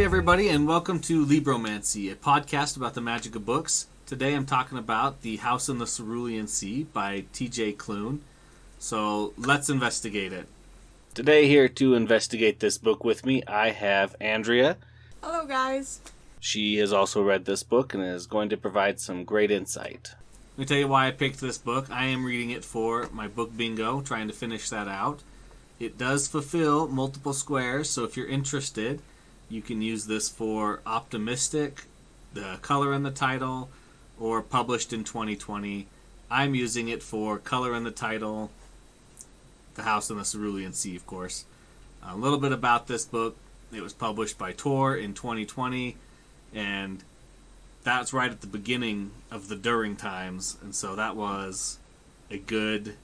Hey everybody, and welcome to Libromancy, a podcast about the magic of books. Today I'm talking about The House in the Cerulean Sea by T.J. Klune. So let's investigate it. Today here to investigate this book with me, I have Andrea. Hello guys. She has also read this book and is going to provide some great insight. Let me tell you why I picked this book. I am reading it for my book bingo, trying to finish that out. It does fulfill multiple squares, so if you're interested, you can use this for Optimistic, the color in the title, or published in 2020. I'm using it for color in the title, The House in the Cerulean Sea, of course. A little bit about this book. It was published by Tor in 2020, and that's right at the beginning of the During times, and so that was a good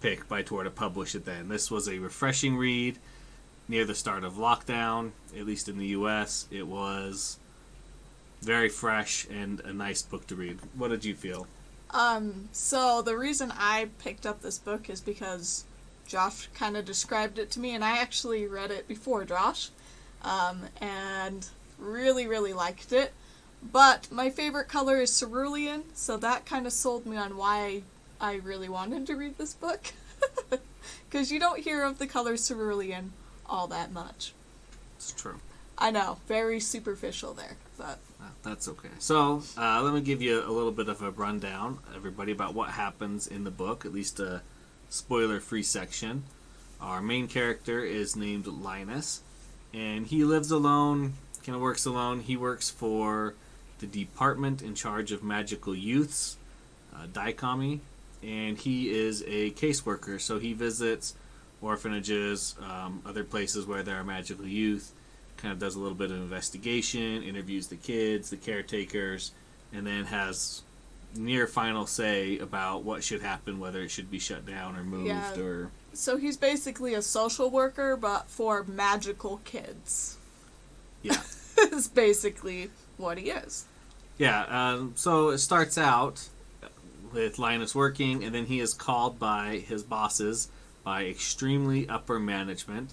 pick by Tor to publish it then. This was a refreshing read near the start of lockdown, at least in the U.S. It was very fresh and a nice book to read. What did you feel? So the reason I picked up this book is because Josh kind of described it to me, and I actually read it before Josh, and really, really liked it. But my favorite color is cerulean, so that kind of sold me on why I really wanted to read this book. Because you don't hear of the color cerulean all that much. It's true. I know, very superficial there, but that's okay. So let me give you a little bit of a rundown, everybody, about what happens in the book, at least a spoiler-free section. Our main character is named Linus, and he lives alone, kind of works alone. He works for the department in charge of magical youths, Daikami, and he is a caseworker, so he visits orphanages, other places where there are magical youth, kind of does a little bit of investigation, interviews the kids, the caretakers, and then has near final say about what should happen, whether it should be shut down or moved. Yeah. Or So he's basically a social worker, but for magical kids. Yeah. Is basically what he is. Yeah, so it starts out with Linus working, and then he is called by his bosses, by extremely upper management,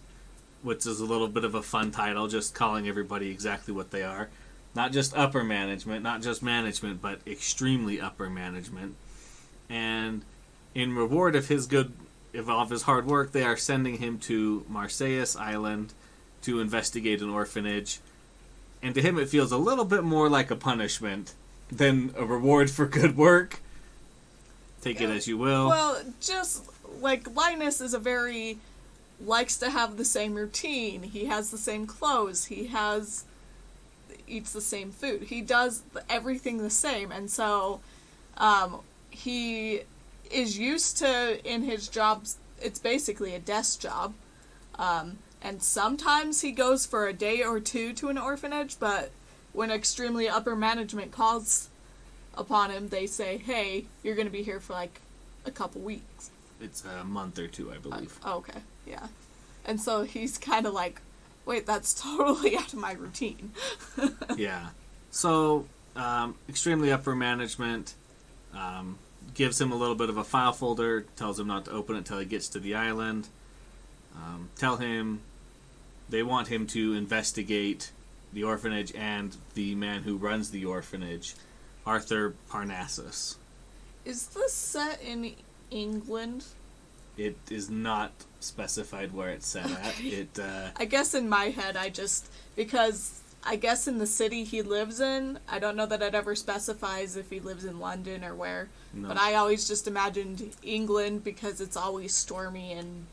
which is a little bit of a fun title, just calling everybody exactly what they are. Not just upper management, not just management, but extremely upper management. And in reward of his hard work, they are sending him to Marseilles Island to investigate an orphanage. And to him it feels a little bit more like a punishment than a reward for good work. Take it as you will. Well, just like Linus is likes to have the same routine. He has the same clothes. Eats the same food. He does everything the same. And so he is used to, in his jobs, it's basically a desk job. And sometimes he goes for a day or two to an orphanage, but when extremely upper management calls upon him, they say, hey, you're going to be here for like a couple weeks. It's a month or two, I believe. Okay, yeah. And so he's kind of like, wait, that's totally out of my routine. Yeah. So, extremely upper management gives him a little bit of a file folder, tells him not to open it until he gets to the island. Tell him they want him to investigate the orphanage and the man who runs the orphanage, Arthur Parnassus. Is this set in England? It is not specified where it's set at. I guess in my head, because I guess in the city he lives in, I don't know that it ever specifies if he lives in London or where, No. But I always just imagined England because it's always stormy and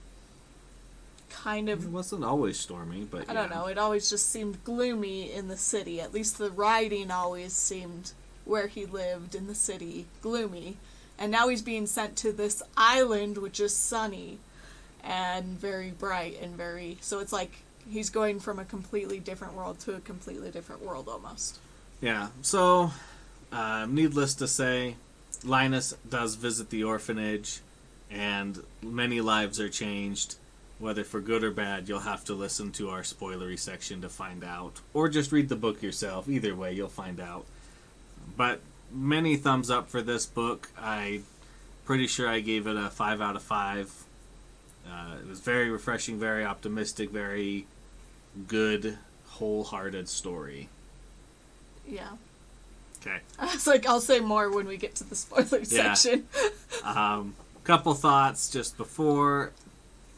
kind of... It wasn't always stormy, but I don't know, it always just seemed gloomy in the city. At least the writing always seemed, where he lived in the city, gloomy. And now he's being sent to this island, which is sunny and very bright and so it's like he's going from a completely different world to a completely different world almost. Yeah, so needless to say, Linus does visit the orphanage, and many lives are changed. Whether for good or bad, you'll have to listen to our spoilery section to find out. Or just read the book yourself. Either way, you'll find out. But many thumbs up for this book. I'm pretty sure I gave it a 5 out of 5. It was very refreshing, very optimistic, very good, wholehearted story. Yeah. Okay. I was like, I'll say more when we get to the spoiler section. Couple thoughts just before.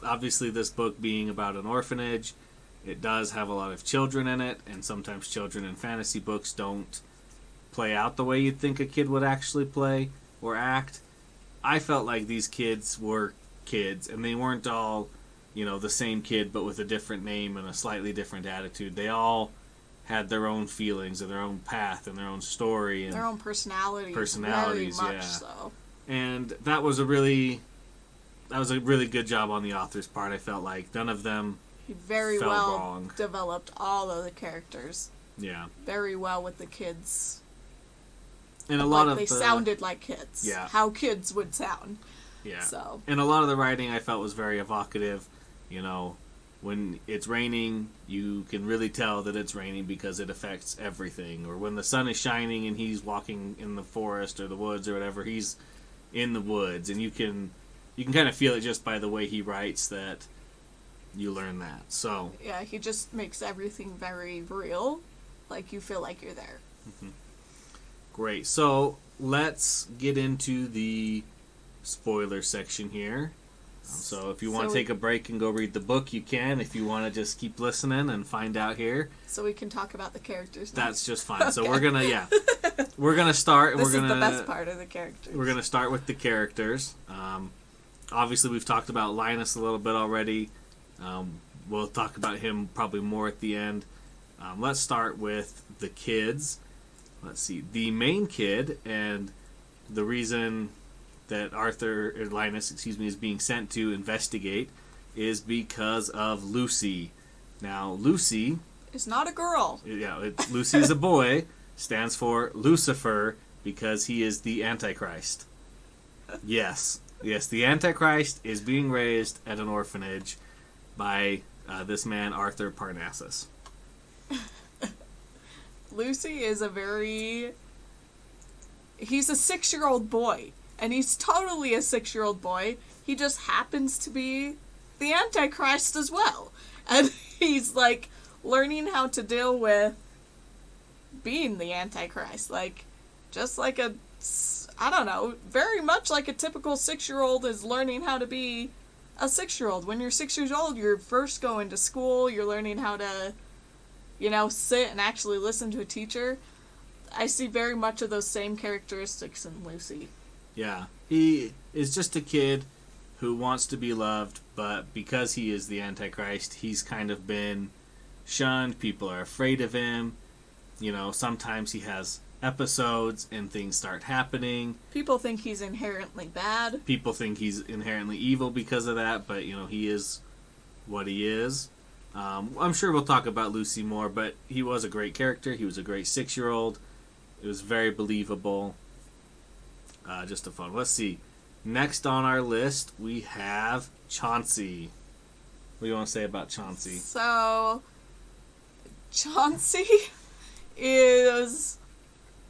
Obviously, this book being about an orphanage, it does have a lot of children in it, and sometimes children in fantasy books don't play out the way you'd think a kid would actually play or act. I felt like these kids were kids, and they weren't all, the same kid, but with a different name and a slightly different attitude. They all had their own feelings and their own path and their own story and their own personalities. Personalities, very much yeah. So. And that was a really good job on the author's part. I felt like none of them he very felt well wrong. Developed all of the characters. Yeah. Very well with the kids. And a lot of they sounded like kids. Yeah. How kids would sound. Yeah. So. And a lot of the writing I felt was very evocative. When it's raining, you can really tell that it's raining because it affects everything. Or when the sun is shining and he's walking in the forest or the woods or whatever, he's in the woods, and you can kind of feel it just by the way he writes that you learn that. So yeah, he just makes everything very real, like you feel like you're there. Mm-hmm. Great. So let's get into the spoiler section here. So if you want to take a break and go read the book, you can. If you want to just keep listening and find out here, so we can talk about the characters now. That's just fine. Okay. So we're gonna start. This is the best part of the characters. We're gonna start with the characters. Obviously, we've talked about Linus a little bit already. We'll talk about him probably more at the end. Let's start with the kids. Let's see. The main kid, and the reason that Linus is being sent to investigate is because of Lucy. Now, Lucy is not a girl. Yeah, Lucy is a boy. Stands for Lucifer because he is the Antichrist. Yes, the Antichrist is being raised at an orphanage by this man, Arthur Parnassus. Lucy is he's a 6-year-old boy. And he's totally a 6-year-old boy. He just happens to be the Antichrist as well. And he's, learning how to deal with being the Antichrist. Just like very much like a typical 6-year-old is learning how to be a 6-year-old. When you're 6 years old, you're first going to school. You're learning how to, sit and actually listen to a teacher. I see very much of those same characteristics in Lucy. Yeah, he is just a kid who wants to be loved, but because he is the Antichrist, he's kind of been shunned. People are afraid of him. Sometimes he has episodes and things start happening. People think he's inherently bad. People think he's inherently evil because of that, but, he is what he is. I'm sure we'll talk about Lucy more, but he was a great character. He was a great 6-year-old. It was very believable. Just a fun. Let's see. Next on our list, we have Chauncey. What do you want to say about Chauncey? So, Chauncey is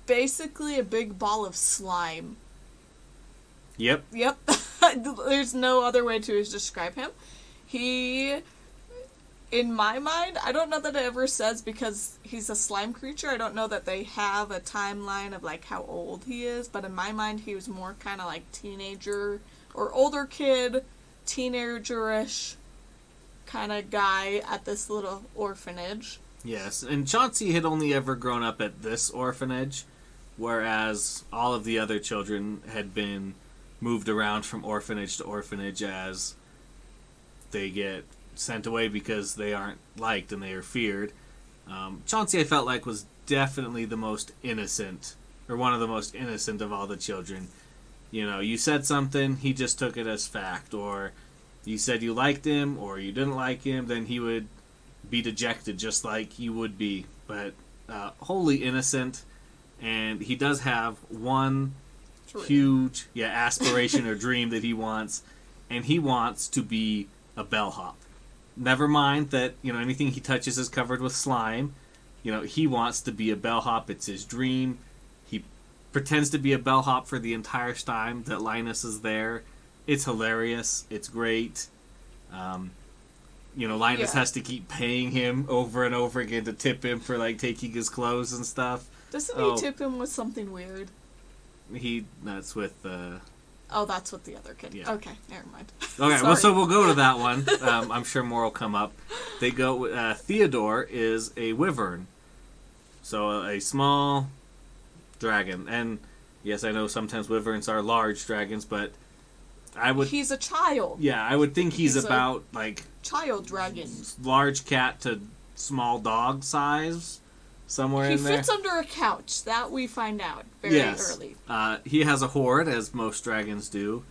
basically a big ball of slime. Yep. There's no other way to describe him. He, in my mind, I don't know that it ever says because he's a slime creature. I don't know that they have a timeline of how old he is, but in my mind he was more kind of like teenager or older kid, teenager-ish kind of guy at this little orphanage. Yes, and Chauncey had only ever grown up at this orphanage, whereas all of the other children had been moved around from orphanage to orphanage as they get sent away because they aren't liked and they are feared. Chauncey, I felt like, was definitely the most innocent, or one of the most innocent of all the children. You said something, he just took it as fact, or you said you liked him, or you didn't like him, then he would be dejected just like you would be. But wholly innocent, and he does have one huge aspiration or dream that he wants, and he wants to be a bellhop. Never mind that, anything he touches is covered with slime. He wants to be a bellhop. It's his dream. He pretends to be a bellhop for the entire time that Linus is there. It's hilarious. It's great. Linus has to keep paying him over and over again to tip him for, like, taking his clothes and stuff. Doesn't he tip him with something weird? That's with, Oh, that's with the other kid. Yeah. Okay, never mind. Okay, well, so we'll go to that one. I'm sure more will come up. They go, Theodore is a wyvern. So, a small dragon. And, yes, I know sometimes wyverns are large dragons, but He's a child. Yeah, I would think he's about, like... Child dragon. Large cat to small dog size, somewhere in there. He fits under a couch. That we find out very early. He has a horde, as most dragons do,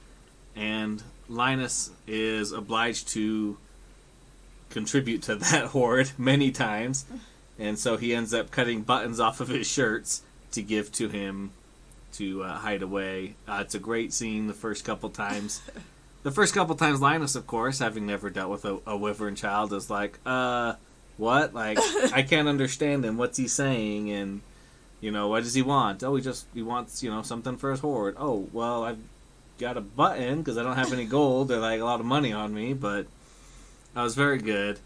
and Linus is obliged to contribute to that horde many times, and so he ends up cutting buttons off of his shirts to give to him to hide away. It's a great scene the first couple times. The first couple times, Linus, of course, having never dealt with a wyvern child, is like, what? Like, I can't understand him. What's he saying? And, what does he want? Oh, he wants, something for his horde. Oh, well, I've got a button because I don't have any gold or, like, a lot of money on me, but that was very good.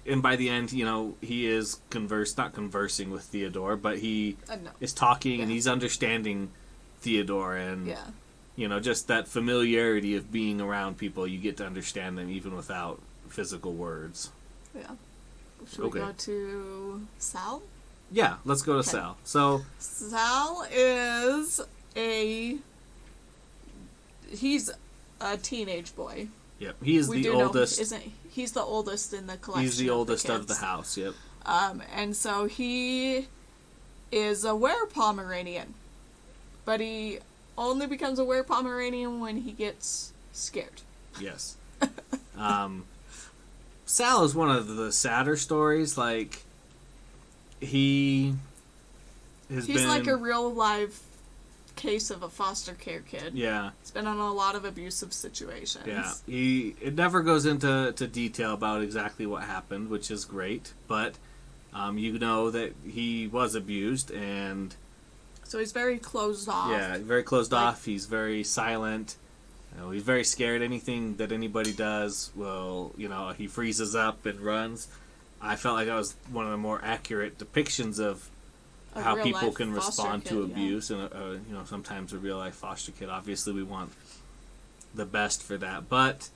And by the end, he is not conversing with Theodore, but he is talking and he's understanding Theodore and, just that familiarity of being around people. You get to understand them even without physical words. Yeah. Should we go to Sal? Yeah, let's go to Sal. So Sal is he's a teenage boy. Yep, he is the oldest. He's the oldest in the collection. He's the oldest of the house. Yep. And so he is a were-Pomeranian, but he only becomes a were-Pomeranian when he gets scared. Yes. Sal is one of the sadder stories. Like, he's like a real live case of a foster care kid. Yeah. He's been in a lot of abusive situations. Yeah. It never goes into detail about exactly what happened, which is great, but that he was abused, and so he's very closed off. Yeah, very closed off. He's very silent. He's very scared. Anything that anybody does he freezes up and runs. I felt like that was one of the more accurate depictions of how people can respond to abuse, and sometimes a real life foster kid. Obviously, we want the best for that, but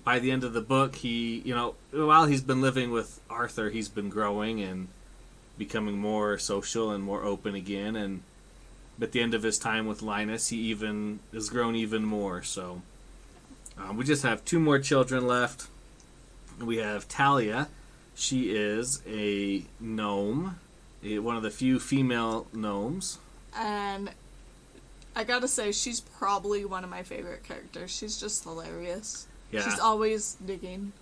by the end of the book, he, while he's been living with Arthur, he's been growing and becoming more social and more open again. And at the end of his time with Linus, he even has grown even more. So we just have 2 more children left. We have Talia. She is a gnome. One of the few female gnomes. And I gotta say, she's probably one of my favorite characters. She's just hilarious. Yeah. She's always digging.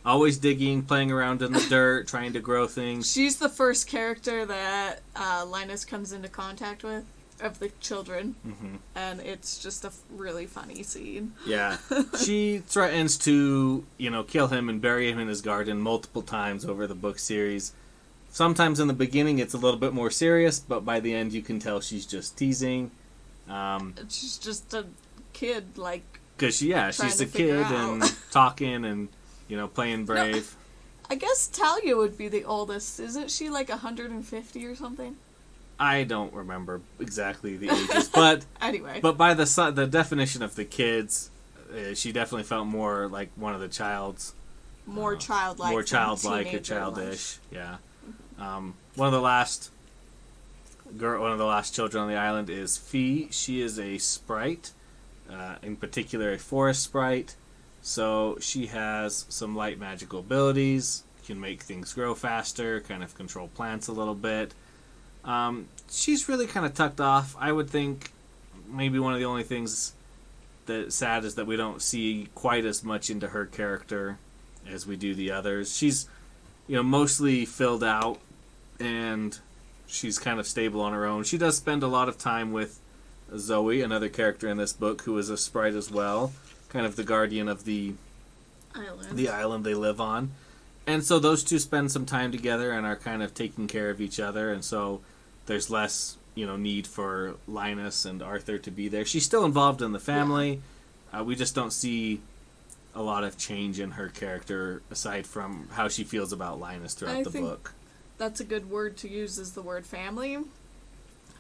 Always digging, playing around in the dirt, trying to grow things. She's the first character that Linus comes into contact with, of the children. Mm-hmm. And it's just a really funny scene. Yeah. She threatens to, kill him and bury him in his garden multiple times over the book series. Sometimes in the beginning it's a little bit more serious, but by the end you can tell she's just teasing. She's just a kid, like... Because she's a kid and talking and, playing brave. No, I guess Talia would be the oldest. Isn't she like 150 or something? I don't remember exactly the ages, but... Anyway. But by the definition of the kids, she definitely felt more like one of the child's... More childlike. More childlike or childish, yeah. One of the last children on the island is Fee. She is a sprite, in particular a forest sprite. So she has some light magical abilities, can make things grow faster, kind of control plants a little bit. She's really kind of tucked off. I would think maybe one of the only things that's sad is that we don't see quite as much into her character as we do the others. She's, mostly filled out, and she's kind of stable on her own. She does spend a lot of time with Zoe, another character in this book, who is a sprite as well, kind of the guardian of the island they live on. And so those two spend some time together and are kind of taking care of each other, and so there's less, need for Linus and Arthur to be there. She's still involved in the family. We just don't see a lot of change in her character aside from how she feels about Linus throughout the book. That's a good word to use, is the word family.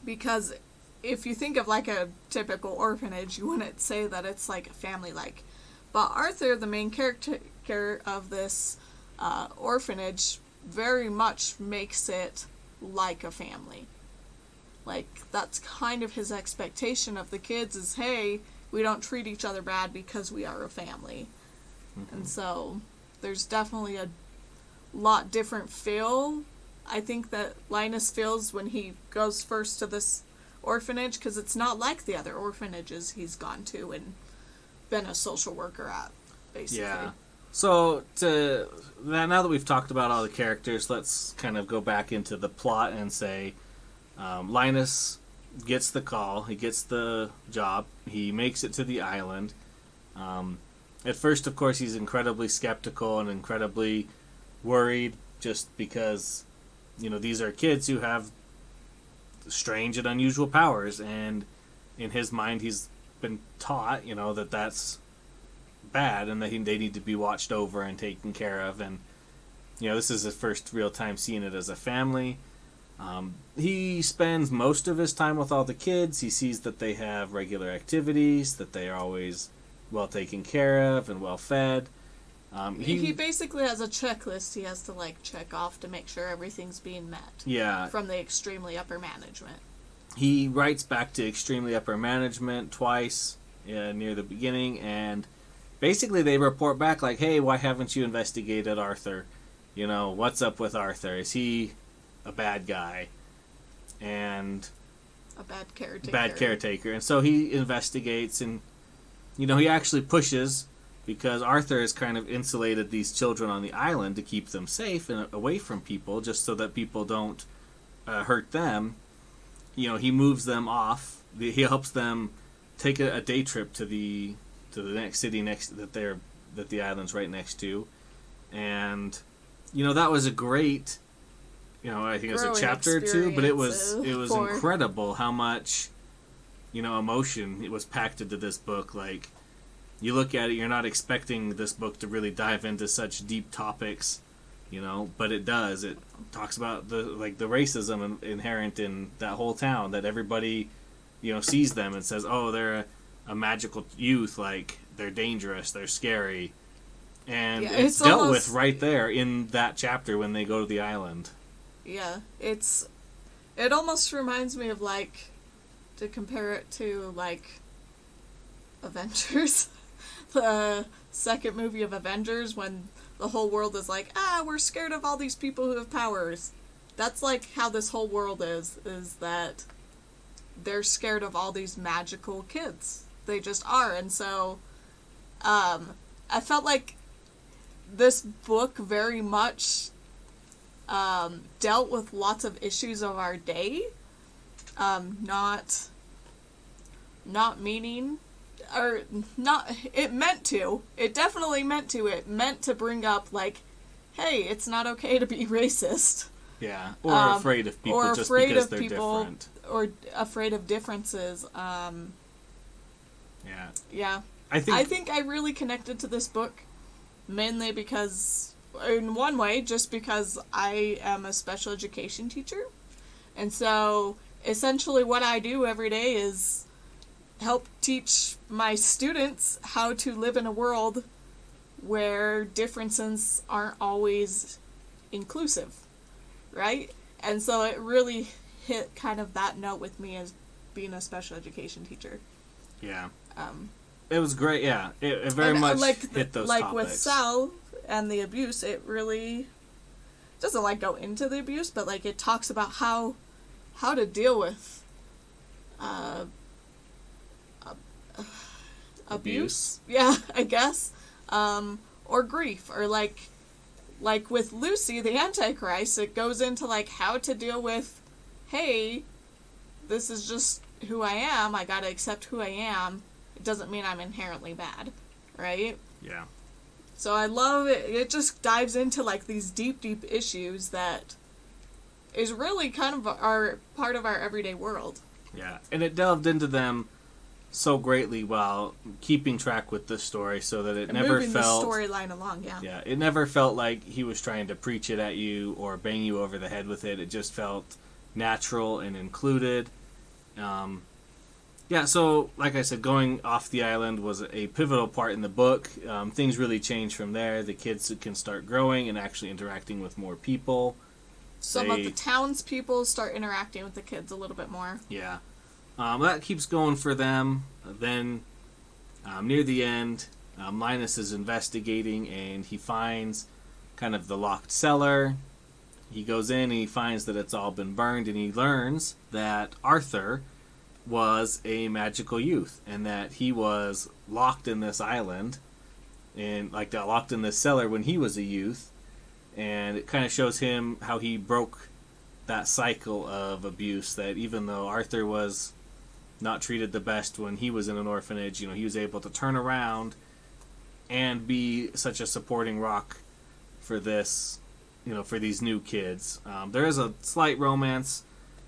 Because if you think of like a typical orphanage, you wouldn't say that it's like a family-like. But Arthur, the main character of this orphanage, very much makes it like a family. Like, that's kind of his expectation of the kids is, hey, we don't treat each other bad because we are a family. Mm-hmm. And so there's definitely a lot different feel, I think, that Linus feels when he goes first to this orphanage, because it's not like the other orphanages he's gone to and been a social worker at, basically. Yeah. So, now that we've talked about all the characters, let's kind of go back into the plot and say Linus gets the call, he gets the job, he makes it to the island. At first, of course, he's incredibly skeptical and incredibly worried just because, you know, these are kids who have strange and unusual powers, and in his mind he's been taught, you know, that that's bad and that they need to be watched over and taken care of, and, you know, this is his first real time seeing it as a family. He spends most of his time with all the kids. He sees that they have regular activities, that they are always well taken care of and well fed. He basically has a checklist he has to, like, check off to make sure everything's being met. Yeah. From the extremely upper management. He writes back to extremely upper management twice near the beginning, and basically they report back like, hey, why haven't you investigated Arthur? You know, what's up with Arthur? Is he a bad guy? And a bad caretaker. And so he investigates, and, you know, he actually pushes, because Arthur has kind of insulated these children on the island to keep them safe and away from people, just so that people don't hurt them. You know, he moves them off. He helps them take a day trip to the next city that the island's right next to, and, you know, that was a great, you know, I think it was a chapter or two, but it was incredible how much, you know, emotion it was packed into this book. Like, you look at it, you're not expecting this book to really dive into such deep topics, you know, but it does. It talks about the racism inherent in that whole town, that everybody, you know, sees them and says, oh, they're a magical youth, like, they're dangerous, they're scary. And it's dealt with right there in that chapter when they go to the island. Yeah, it almost reminds me of, like, to compare it to, like, Avengers. The second movie of Avengers, when the whole world is like, we're scared of all these people who have powers. That's, like, how this whole world is that they're scared of all these magical kids. They just are. And so, I felt like this book very much dealt with lots of issues of our day. Not meaning, or not, it meant to. It definitely meant to. It meant to bring up, like, hey, it's not okay to be racist. Yeah, or afraid of people just because they're different. Or afraid of differences. Yeah. I think I really connected to this book, mainly because, in one way, just because I am a special education teacher. And so, essentially what I do every day is help teach my students how to live in a world where differences aren't always inclusive, right? And so it really hit kind of that note with me as being a special education teacher. Yeah. It was great, yeah. It very much hit those topics. Like with Sal and the abuse, it really doesn't, like, go into the abuse, but, like, it talks about how to deal with abuse. Yeah, I guess. Or grief. Or, like with Lucy, the Antichrist, it goes into, like, how to deal with, hey, this is just who I am. I gotta accept who I am. It doesn't mean I'm inherently bad, right? Yeah. So I love it. It just dives into, like, these deep, deep issues that is really kind of part of our everyday world. Yeah, and it delved into them so greatly while keeping track with the story, so that it and never moving felt the storyline along. yeah, it never felt like he was trying to preach it at you or bang you over the head with it. It just felt natural and included. Yeah, so like I said, going off the island was a pivotal part in the book. Things really change from there. The kids can start growing and actually interacting with more people. Some of the townspeople start interacting with the kids a little bit more. Yeah. That keeps going for them. Then, near the end, Linus is investigating and he finds kind of the locked cellar. He goes in and he finds that it's all been burned, and he learns that Arthur was a magical youth and that he was locked in this island and locked in this cellar when he was a youth. And it kind of shows him how he broke that cycle of abuse, that even though Arthur was not treated the best when he was in an orphanage, he was able to turn around and be such a supporting rock for this, for these new kids. There is a slight romance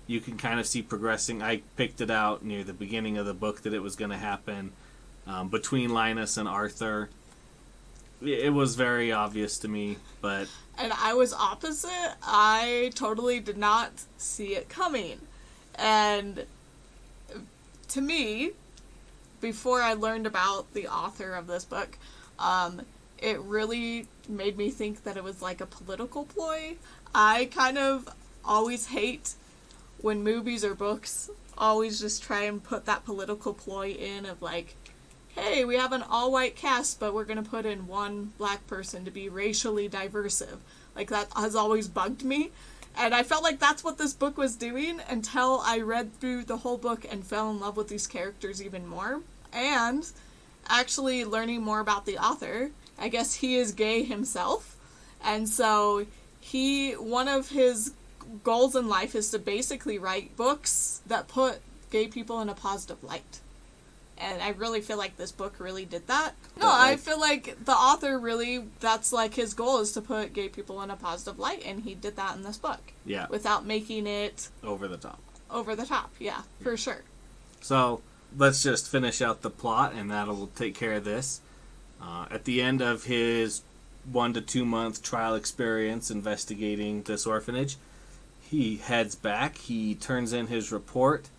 you can kind of see progressing. I picked it out near the beginning of the book that it was going to happen between Linus and Arthur. It was very obvious to me, but... And I was opposite. I totally did not see it coming. And to me, before I learned about the author of this book, it really made me think that it was like a political ploy. I kind of always hate when movies or books always just try and put that political ploy in of like, hey, we have an all-white cast, but we're going to put in one black person to be racially diversive. Like, that has always bugged me. And I felt like that's what this book was doing until I read through the whole book and fell in love with these characters even more. And actually learning more about the author, I guess he is gay himself. And so one of his goals in life is to basically write books that put gay people in a positive light. And I really feel like this book really did that. No, I feel like the author really, that's like his goal, is to put gay people in a positive light, and he did that in this book. Yeah. Without making it... over the top. Over the top, yeah, for sure. So, let's just finish out the plot, and that'll take care of this. At the end of his 1 to 2 month trial experience investigating this orphanage, he heads back, he turns in his report,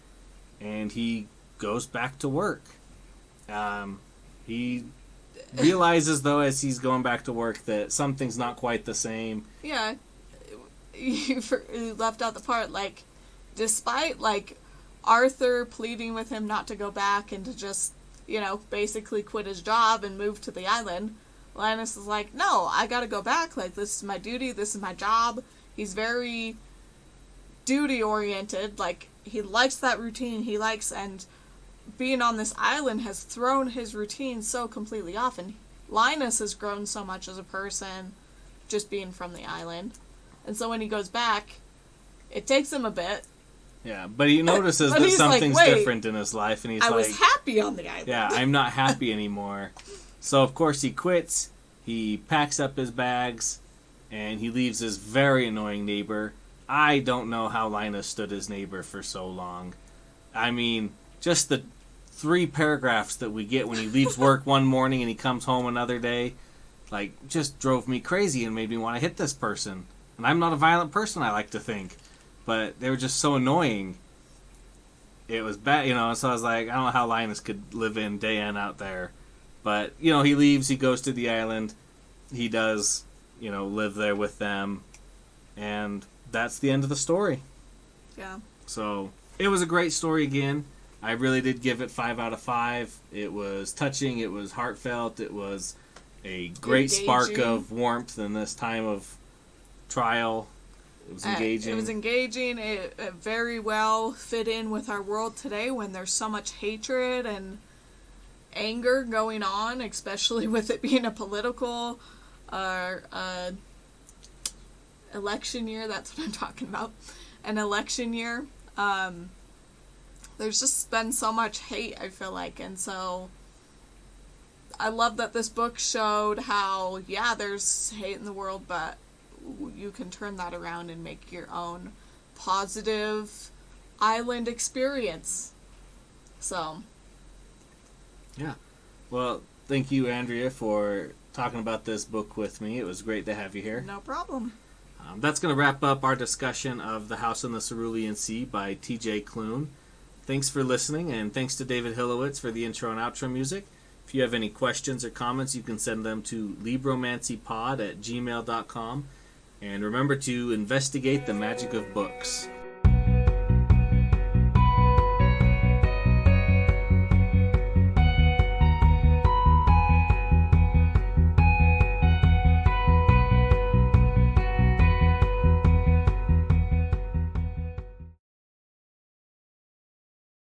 and he goes back to work. He realizes, though, as he's going back to work, that something's not quite the same. Yeah. You left out the part, like, despite, like, Arthur pleading with him not to go back and to just, basically quit his job and move to the island, Linus is like, no, I gotta go back. Like, this is my duty, this is my job. He's very duty-oriented. Like, he likes that routine. He likes, and being on this island has thrown his routine so completely off. And Linus has grown so much as a person just being from the island. And so when he goes back, it takes him a bit. Yeah, but he notices that something's different in his life, and he's like, I was happy on the island. Yeah, I'm not happy anymore. So, of course, he quits. He packs up his bags, and he leaves his very annoying neighbor. I don't know how Linus stood his neighbor for so long. I mean, just the 3 paragraphs that we get when he leaves work one morning and he comes home another day, like, just drove me crazy and made me want to hit this person. And I'm not a violent person, I like to think. But they were just so annoying. It was bad, so I was like, I don't know how Linus could live in day in, out there. But, he leaves, he goes to the island, he does, live there with them, and that's the end of the story. Yeah. So, it was a great story again. I really did give it 5 out of 5. It was touching, it was heartfelt, it was a great spark of warmth in this time of trial. It was engaging. It was engaging. It very well fit in with our world today when there's so much hatred and anger going on, especially with it being a political election year. That's what I'm talking about. An election year. There's just been so much hate, I feel like. And so I love that this book showed how, yeah, there's hate in the world, but you can turn that around and make your own positive island experience. So, Yeah. Well, thank you, Andrea, for talking about this book with me. It was great to have you here. No problem. That's going to wrap up our discussion of The House on the Cerulean Sea by T.J. Klune. Thanks for listening, and thanks to David Hilowitz for the intro and outro music. If you have any questions or comments, you can send them to libromancypod@gmail.com. And remember to investigate the magic of books.